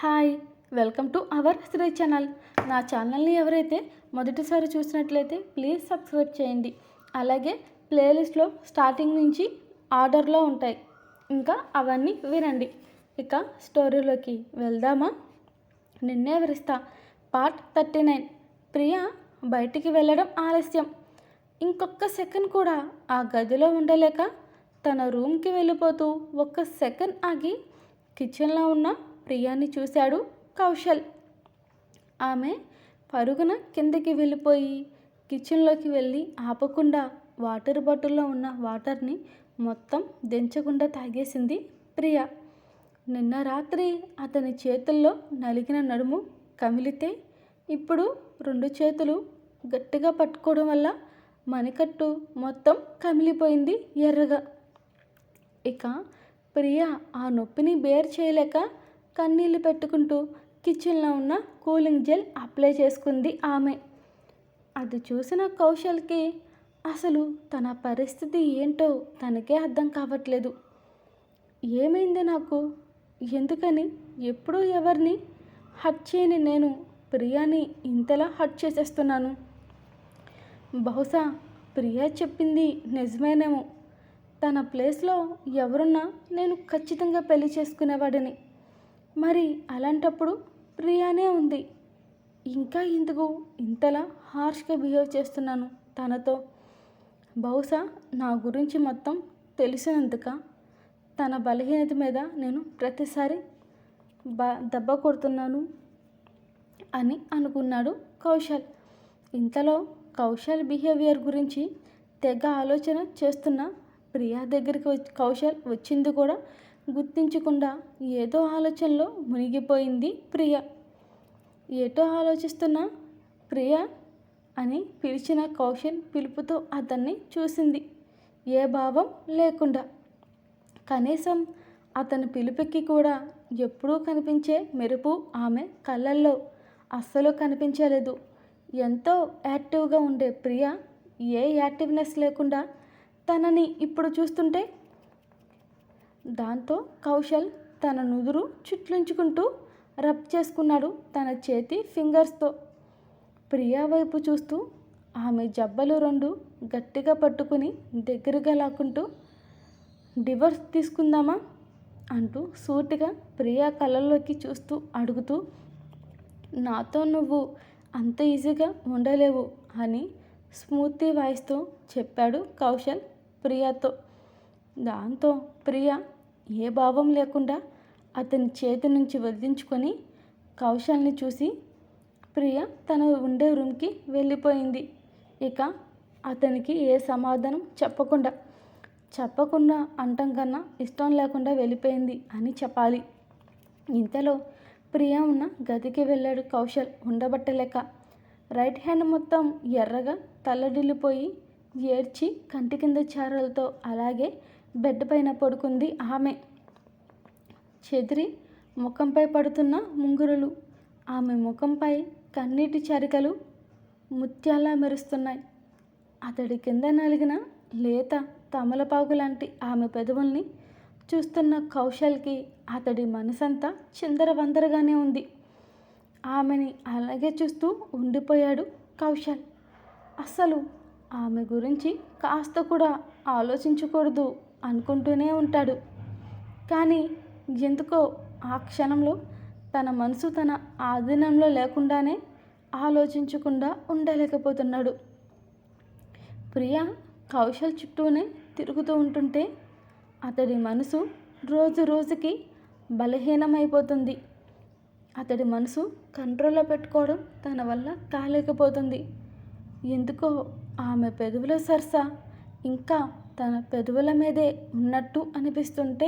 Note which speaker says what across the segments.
Speaker 1: Hi, welcome to our Sri channel. నా ఛానల్ని ఎవరైతే మొదటిసారి చూసినట్లయితే ప్లీజ్ సబ్స్క్రైబ్ చేయండి. అలాగే ప్లేలిస్ట్లో స్టార్టింగ్ నుంచి ఆర్డర్లో ఉంటాయి, ఇంకా అవన్నీ వినండి. ఇక స్టోరీలోకి వెళ్దామా? నిన్నే విరిస్తా పార్ట్ 39. ప్రియా బయటికి వెళ్ళడం ఆలస్యం. ఇంకొక సెకండ్ కూడా ఆ గదిలో ఉండలేక తన రూమ్కి వెళ్ళిపోతూ ఒక్క సెకండ్ ఆగి కిచెన్లో ఉన్న ప్రియాని చూశాడు కౌశల్. ఆమె పరుగున కిందకి వెళ్ళిపోయి కిచెన్లోకి వెళ్ళి ఆపకుండా వాటర్ బాటిల్లో ఉన్న వాటర్ని మొత్తం దించకుండా తాగేసింది ప్రియా. నిన్న రాత్రి అతని చేతుల్లో నలిగిన నడుము కమిలితే ఇప్పుడు 2 చేతులు గట్టిగా పట్టుకోవడం వల్ల మణికట్టు మొత్తం కమిలిపోయింది ఎర్రగా. ఇక ప్రియా ఆ నొప్పిని బేర్ చేయలేక కన్నీళ్లు పెట్టుకుంటూ కిచెన్లో ఉన్న కూలింగ్ జెల్ అప్లై చేసుకుంది ఆమె. అది చూసిన కౌశల్కి అసలు తన పరిస్థితి ఏంటో తనకే అర్థం కావట్లేదు. ఏమైంది నాకు? ఎందుకని ఎప్పుడూ ఎవరిని హర్ట్ చేయని నేను ప్రియాని ఇంతలా హర్ట్ చేసేస్తున్నాను? బహుశా ప్రియా చెప్పింది నిజమేనేమో. తన ప్లేస్లో ఎవరున్నా నేను ఖచ్చితంగా పెళ్లి చేసుకునేవాడిని. మరి అలాంటప్పుడు ప్రియానే ఉంది. ఇంకా ఎందుకు ఇంతలా హార్ష్గా బిహేవ్ చేస్తున్నాను తనతో? బహుశా నా గురించి మొత్తం తెలిసినందుక తన బలహీనత మీద నేను ప్రతిసారి దెబ్బ కొడుతున్నాను అని అనుకున్నాడు కౌశల్. ఇంతలో కౌశల్ బిహేవియర్ గురించి తెగ ఆలోచన చేస్తున్న ప్రియా దగ్గరికి కౌశల్ వచ్చింది కూడా గుర్తించకుండా ఏదో ఆలోచనలో మునిగిపోయింది ప్రియ. ఏటో ఆలోచిస్తున్న ప్రియ అని పిలిచిన కౌశల్ పిలుపుతో అతన్ని చూసింది, ఏ భావం లేకుండా. కనీసం అతని పిలుపుకి కూడా ఎప్పుడూ కనిపించే మెరుపు ఆమె కళ్ళల్లో అస్సలు కనిపించలేదు. ఎంతో యాక్టివ్గా ఉండే ప్రియ ఏ యాక్టివ్నెస్ లేకుండా తనని ఇప్పుడు చూస్తుంటే దాంతో కౌశల్ తన నుదురు చుట్లించుకుంటూ రబ్ చేసుకున్నాడు తన చేతి ఫింగర్స్తో. ప్రియా వైపు చూస్తూ ఆమె జబ్బలు 2 గట్టిగా పట్టుకుని దగ్గరగా లాక్కుంటూ, డివోర్స్ తీసుకుందామా అంటూ సూటిగా ప్రియా కళ్ళల్లోకి చూస్తూ అడుగుతూ, నాతో నువ్వు అంత ఈజీగా ఉండలేవు అని స్మూతీ వాయిస్తో చెప్పాడు కౌశల్ ప్రియాతో. దాంతో ప్రియా ఏ భావం లేకుండా అతని చేతి నుంచి వదిలించుకొని కౌశల్ని చూసి ప్రియా తన ఉండే రూమ్కి వెళ్ళిపోయింది. ఇక అతనికి ఏ సమాధానం చెప్పకుండా అంటం కన్నా ఇష్టం లేకుండా వెళ్ళిపోయింది అని చెప్పాలి. ఇంతలో ప్రియా ఉన్న గదికి వెళ్ళాడు కౌశల్ ఉండబట్టలేక. రైట్ హ్యాండ్ మొత్తం ఎర్రగా తల్లడిల్లిపోయి ఏడ్చి కంటి కింద చారలతో అలాగే బెడ్ పైన పడుకుంది ఆమె. చెదిరి ముఖంపై పడుతున్న ముంగురులు, ఆమె ముఖంపై కన్నీటి చరికలు ముత్యాలా మెరుస్తున్నాయి. అతడి కింద నలిగిన లేత తమలపాకు లాంటి ఆమె పెదవుల్ని చూస్తున్న కౌశల్కి అతడి మనసంతా చిందరవందరగానే ఉంది. ఆమెని అలాగే చూస్తూ ఉండిపోయాడు కౌశల్. అస్సలు ఆమె గురించి కాస్త కూడా ఆలోచించకూడదు అనుకుంటూనే ఉంటాడు. కానీ ఎందుకో ఆ క్షణంలో తన మనసు తన ఆధీనంలో లేకుండానే ఆలోచించకుండా ఉండలేకపోతున్నాడు. ప్రియా కౌశల్ చుట్టూనే తిరుగుతూ ఉంటుంటే అతడి మనసు రోజు రోజుకి బలహీనమైపోతుంది. అతడి మనసు కంట్రోల్లో పెట్టుకోవడం తన వల్ల కాలేకపోతుంది. ఎందుకో ఆమె పెదవుల సరస ఇంకా తన పెదవుల మీదే ఉన్నట్టు అనిపిస్తుంటే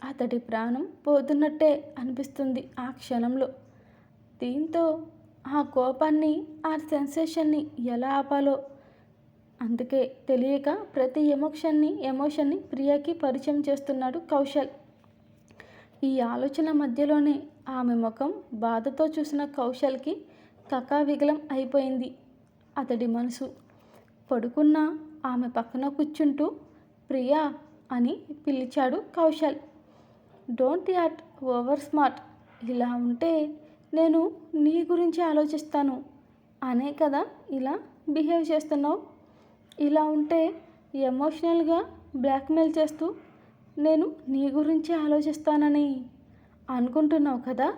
Speaker 1: అతడి ప్రాణం పోతున్నట్టే అనిపిస్తుంది ఆ క్షణంలో. దీంతో ఆ కోపాన్ని, ఆ సెన్సేషన్ని ఎలా ఆపాలో అందుకే తెలియక ప్రతి ఎమోషన్ని ప్రియాకి పరిచయం చేస్తున్నాడు కౌశల్. ఈ ఆలోచన మధ్యలోనే ఆమె ముఖం బాధతో చూసిన కౌశల్కి కకావికలం అయిపోయింది అతడి మనసు. పడుకున్న ఆమె పక్కన కూర్చుంటూ ప్రియా అని పిలిచాడు Kaushal. Don't act over smart ఇలా ఉంటే నేను నీ గురించి ఆలోచిస్తాను అనే కదా ఇలా బిహేవ్ చేస్తున్నావు. ఇలా ఉంటే ఎమోషనల్గా బ్లాక్మెయిల్ చేస్తూ నేను నీ గురించి ఆలోచిస్తానని అనుకుంటున్నావు కదా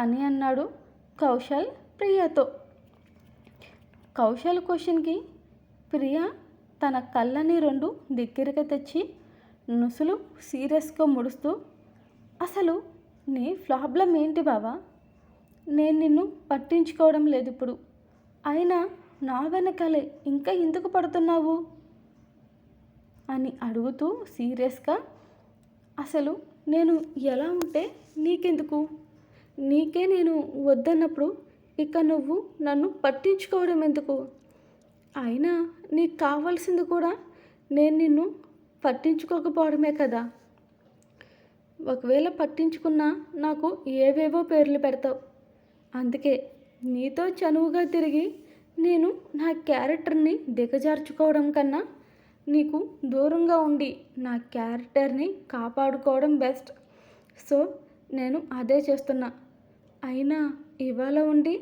Speaker 1: అని అన్నాడు కౌశల్ ప్రియాతో. కౌశల్ క్వశ్చన్కి ప్రియ తన కళ్ళని రెండు దగ్గరగా తెచ్చి నుసులు సీరియస్గా ముడుస్తూ, అసలు నీ ప్రాబ్లం ఏంటి బావా? నేను నిన్ను పట్టించుకోవడం లేదు ఇప్పుడు, అయినా నా వెనకాలే ఇంకా ఎందుకు పడుతున్నావు అని అడుగుతూ సీరియస్గా, అసలు నేను ఎలా ఉంటే నీకెందుకు? నీకే నేను వద్దన్నప్పుడు ఇక నువ్వు నన్ను పట్టించుకోవడం ఎందుకు? అయినా నీకు కావాల్సింది కూడా నేను నిన్ను పట్టించుకోకపోవడమే కదా. ఒకవేళ పట్టించుకున్నా నాకు ఏవేవో పేర్లు పెడతావు. అందుకే నీతో చనువుగా తిరిగి నేను నా క్యారెక్టర్ని దిగజార్చుకోవడం కన్నా నీకు దూరంగా ఉండి నా క్యారెక్టర్ని కాపాడుకోవడం బెస్ట్. సో నేను అదే చేస్తున్నా. అయినా ఇవాళ ఉండి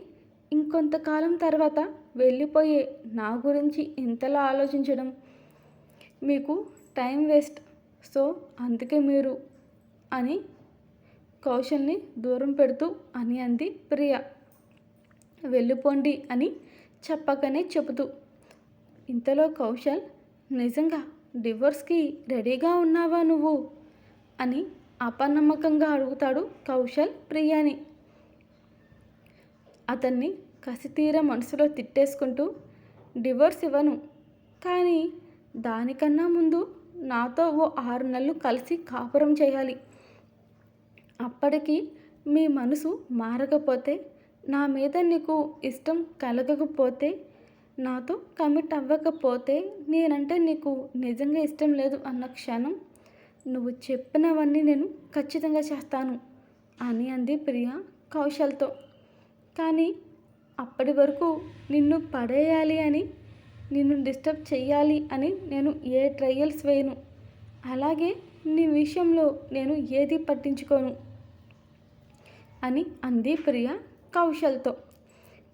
Speaker 1: ఇంకొంతకాలం తర్వాత వెళ్ళిపోయే నా గురించి ఇంతలా ఆలోచించడం మీకు టైం వేస్ట్. సో అందుకే మీరు అని కౌశల్ని దూరం పెడుతూ అని అంది ప్రియ. వెళ్ళిపోండి అని చెప్పకనే చెబుతూ. ఇంతలో కౌశల్, నిజంగా డివోర్స్కి రెడీగా ఉన్నావా నువ్వు అని అపనమ్మకంగా అడుగుతాడు కౌశల్ ప్రియాని. అతన్ని కసితీర మనసులో తిట్టేసుకుంటూ, డివోర్స్ ఇవ్వను, కానీ దానికన్నా ముందు నాతో ఓ 6 నెలలు కలిసి కాపురం చేయాలి. అప్పటికి మీ మనసు మారకపోతే, నా మీద నీకు ఇష్టం కలగకపోతే, నాతో కమిట్ అవ్వకపోతే, నేనంటే నీకు నిజంగా ఇష్టం లేదు అన్న క్షణం నువ్వు చెప్పినవన్నీ నేను ఖచ్చితంగా చేస్తాను అని అంది ప్రియ కౌశల్తో. కానీ అప్పటి వరకు నిన్ను పడేయాలి అని, నిన్ను డిస్టర్బ్ చెయ్యాలి అని నేను ఏ ట్రయల్స్ వేయను. అలాగే నీ విషయంలో నేను ఏది పట్టించుకోను అని అంది ప్రియ కౌశల్తో.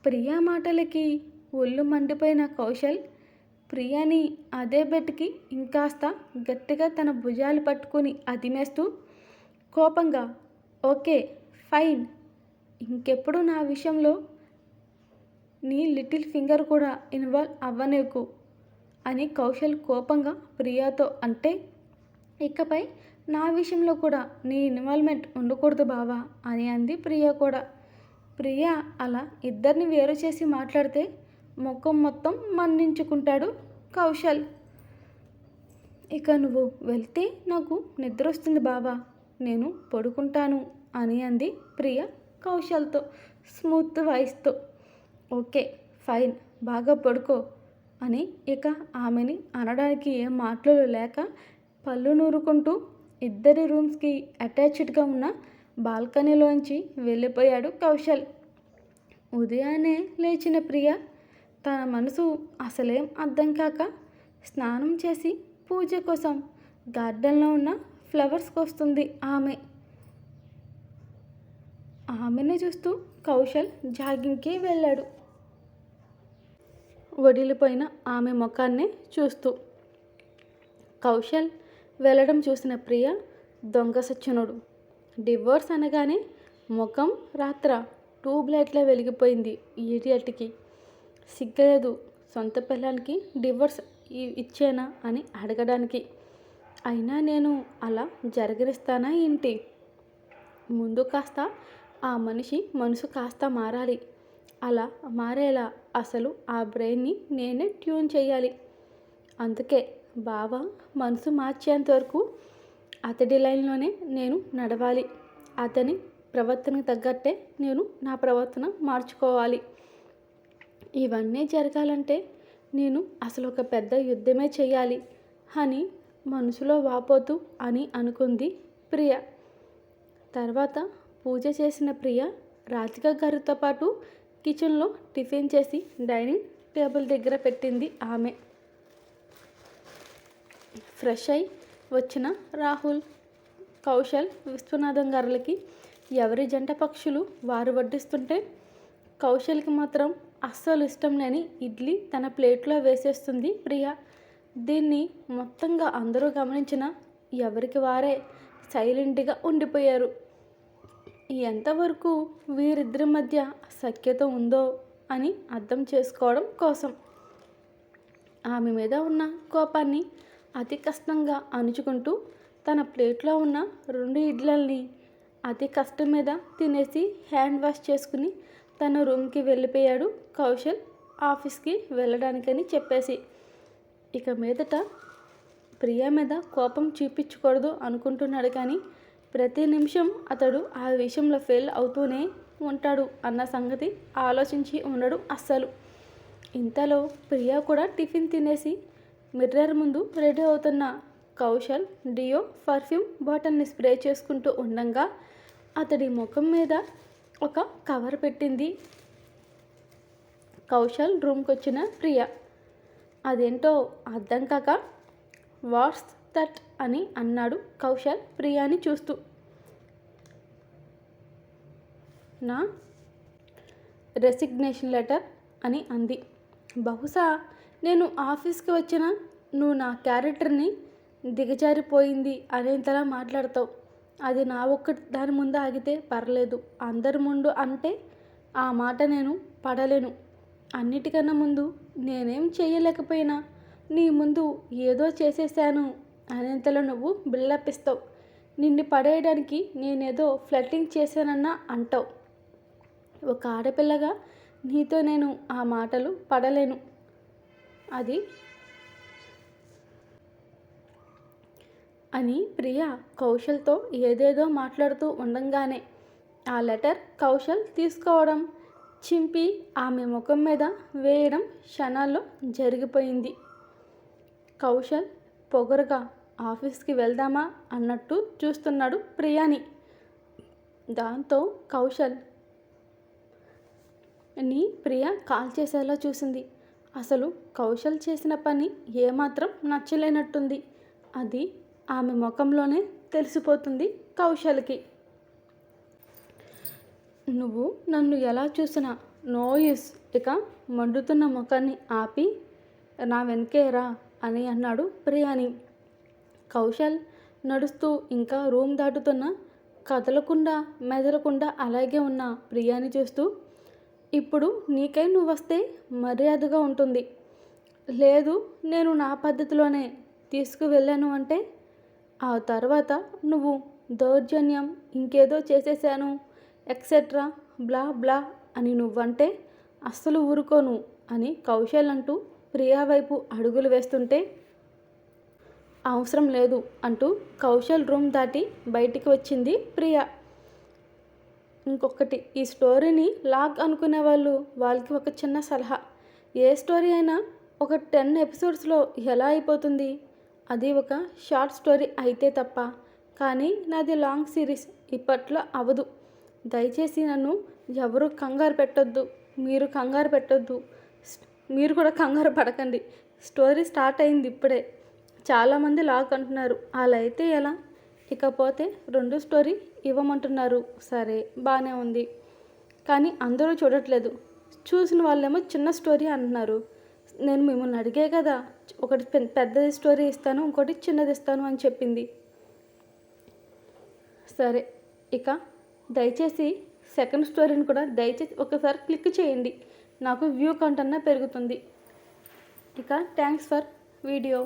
Speaker 1: ప్రియ మాటలకి ఒళ్ళు మండిపోయిన కౌశల్ ప్రియాని అదే బెడ్కి ఇంకాస్త గట్టిగా తన భుజాలు పట్టుకుని అదిమేస్తూ కోపంగా, ఓకే ఫైన్, ఇంకెప్పుడు నా విషయంలో నీ లిటిల్ ఫింగర్ కూడా ఇన్వాల్వ్ అవ్వనేకు అని కౌశల్ కోపంగా ప్రియాతో అంటే, ఇకపై నా విషయంలో కూడా నీ ఇన్వాల్వ్మెంట్ ఉండకూడదు బావా అని అంది ప్రియ కూడా. ప్రియ అలా ఇద్దరిని వేరు చేసి మాట్లాడితే ముఖం మొత్తం మన్నించుకుంటాడు కౌశల్. ఇక నువ్వు వెళ్తే నాకు నిద్ర వస్తుంది బావా, నేను పడుకుంటాను అని అంది ప్రియ కౌశల్తో స్మూత్ వాయిస్తో. ఓకే ఫైన్, బాగా పడుకో అని ఇక ఆమెని అనడానికి ఏం మాటలు లేక పళ్ళు నూరుకుంటూ ఇద్దరి రూమ్స్కి అటాచ్డ్గా ఉన్న బాల్కనీలోంచి వెళ్ళిపోయాడు కౌశల్. ఉదయాన్నే లేచిన ప్రియ తన మనసు అసలేం అర్థం కాక స్నానం చేసి పూజ కోసం గార్డెన్లో ఉన్న ఫ్లవర్స్కి వస్తుంది ఆమె. ఆమెని చూస్తూ కౌశల్ జాగింగ్కి వెళ్ళాడు, వడిలిపోయిన ఆమె ముఖాన్ని చూస్తూ. కౌశల్ వెళ్ళడం చూసిన ప్రియ, దొంగ సచ్చినోడు, డివోర్స్ అనగానే ముఖం రాత్ర ట్యూబ్లైట్లా వెలిగిపోయింది. ఈడియట్కి సిగ్గలేదు సొంత పిల్లలకి డివోర్స్ ఇచ్చేనా అని అడగడానికి. అయినా నేను అలా జరగనిస్తానా ఏంటి? ముందు కాస్త ఆ మనిషి మనసు కాస్త మారాలి. అలా మారేలా అసలు ఆ బ్రెయిన్ని నేనే ట్యూన్ చేయాలి. అందుకే బావ మనసు మార్చేంత వరకు అతడి లైన్లోనే నేను నడవాలి. అతని ప్రవర్తనకు తగ్గట్టే నేను నా ప్రవర్తన మార్చుకోవాలి. ఇవన్నీ జరగాలంటే నేను అసలు ఒక పెద్ద యుద్ధమే చేయాలి అని మనసులో వాపోతూ అని అనుకుంది ప్రియ. తర్వాత పూజ చేసిన ప్రియ రాధిక గారితో పాటు కిచెన్లో టిఫిన్ చేసి డైనింగ్ టేబుల్ దగ్గర పెట్టింది ఆమె. ఫ్రెష్ అయి వచ్చిన రాహుల్, కౌశల్, విశ్వనాథం గారులకి ఎవరి జంట పక్షులు వారు వడ్డిస్తుంటే కౌశల్కి మాత్రం అస్సలు ఇష్టం లేని ఇడ్లీ తన ప్లేట్లో వేసేస్తుంది ప్రియ. దీన్ని మొత్తంగా అందరూ గమనించిన ఎవరికి వారే సైలెంట్గా ఉండిపోయారు. ఎంతవరకు వీరిద్దరి మధ్య సఖ్యత ఉందో అని అర్థం చేసుకోవడం కోసం. ఆమె మీద ఉన్న కోపాన్ని అతి కష్టంగా అణుచుకుంటూ తన ప్లేట్లో ఉన్న 2 ఇడ్లల్ని అతి కష్టం మీద తినేసి హ్యాండ్ వాష్ చేసుకుని తన రూమ్కి వెళ్ళిపోయాడు కౌశల్, ఆఫీస్కి వెళ్ళడానికని చెప్పేసి. ఇక మీదట ప్రియా మీద కోపం చూపించకూడదు అనుకుంటున్నాడు, కానీ ప్రతి నిమిషం అతడు ఆ విషయంలో ఫెయిల్ అవుతూనే ఉంటాడు అన్న సంగతి ఆలోచించి ఉండడు అస్సలు. ఇంతలో ప్రియా కూడా టిఫిన్ తినేసి మిర్రర్ ముందు రెడీ అవుతున్న కౌశల్ డియో పర్ఫ్యూమ్ బాటిల్ని స్ప్రే చేసుకుంటూ ఉండగా అతడి ముఖం మీద ఒక కవర్ పెట్టింది కౌశల్ రూమ్కి వచ్చిన ప్రియా. అదేంటో అర్థం కాక వాట్స్ దట్ అని అన్నాడు కౌశల్ ప్రియాని చూస్తూ. నా రెసిగ్నేషన్ లెటర్ అని అంది. బహుశా నేను ఆఫీస్కి వచ్చిన నువ్వు నా క్యారెక్టర్ని దిగజారిపోయింది అనేంతలా మాట్లాడతావు. అది నా ఒక్కటి దాని ముందు ఆగితే పర్లేదు, అందరి ముందు అంటే ఆ మాట నేను పడలేను. అన్నిటికన్నా ముందు నేనేం చేయలేకపోయినా నీ ముందు ఏదో చేసేసాను అనేంతలో నువ్వు బిల్డప్ ఇస్తావు. నిన్ను పడేయడానికి నేనేదో ఫ్లర్టింగ్ చేశానన్నా అంటావు. ఒక ఆడపిల్లగా నీతో నేను ఆ మాటలు పడలేను. అది అని ప్రియా కౌశల్తో ఏదేదో మాట్లాడుతూ ఉండంగానే ఆ లెటర్ కౌశల్ తీసుకోవడం, చింపి ఆమె ముఖం మీద వేయడం క్షణాల్లో జరిగిపోయింది. కౌశల్ పొగరుగా ఆఫీస్కి వెళ్దామా అన్నట్టు చూస్తున్నాడు ప్రియాని. దాంతో కౌశల్ ని ప్రియా కాల్ చేసేలా చూసింది. అసలు కౌశల్ చేసిన పని ఏమాత్రం నచ్చలేనట్టుంది. అది ఆమె ముఖంలోనే తెలిసిపోతుంది కౌశల్కి. నువ్వు నన్ను ఎలా చూసినా నో యూస్, ఇక మండుతున్న ముఖాన్ని ఆపి నా వెనకేరా అని అన్నాడు ప్రియాని. కౌశల్ నడుస్తూ ఇంకా రూమ్ దాటుతున్న కదలకుండా మెదలకుండా అలాగే ఉన్న ప్రియాని చూస్తూ, ఇప్పుడు నీకై నువ్వు వస్తే మర్యాదగా ఉంటుంది, లేదు నేను నా పద్ధతిలోనే తీసుకువెళ్ళాను అంటే ఆ తర్వాత నువ్వు దౌర్జన్యం ఇంకేదో చేసేసాను ఎక్సెట్రా బ్లా బ్లా అని నువ్వంటే అస్సలు ఊరుకోను అని కౌశల్ అంటూ ప్రియా వైపు అడుగులు వేస్తుంటే, అవసరం లేదు అంటూ కౌశల్ రూమ్ దాటి బయటికి వచ్చింది ప్రియా. ఇంకొకటి, ఈ స్టోరీని లాగ్ అనుకునే వాళ్ళకి ఒక చిన్న సలహా. ఏ స్టోరీ అయినా ఒక 10 ఎపిసోడ్స్లో ఎలా అయిపోతుంది, అది ఒక షార్ట్ స్టోరీ అయితే తప్ప. కానీ నాది లాంగ్ సిరీస్, ఇప్పట్లో అవ్వదు. దయచేసి నన్ను ఎవరు కంగారు పెట్టొద్దు, మీరు కంగారు పెట్టొద్దు, మీరు కూడా కంగారు పడకండి. స్టోరీ స్టార్ట్ అయింది ఇప్పుడే, చాలామంది లాగ్ అంటున్నారు, అలా అయితే ఎలా? ఇకపోతే 2 స్టోరీ ఇవ్వమంటున్నారు, సరే బాగానే ఉంది, కానీ అందరూ చూడట్లేదు. చూసిన వాళ్ళేమో చిన్న స్టోరీ అంటున్నారు. నేను మిమ్మల్ని అడిగే కదా, ఒకటి పెద్దది స్టోరీ ఇస్తాను, ఇంకోటి చిన్నది ఇస్తాను అని చెప్పింది. సరే, ఇక దయచేసి సెకండ్ స్టోరీని కూడా దయచేసి ఒకసారి క్లిక్ చేయండి, నాకు వ్యూ కౌంట్ అన్నా పెరుగుతుంది. ఇక థ్యాంక్స్ ఫర్ వీడియో.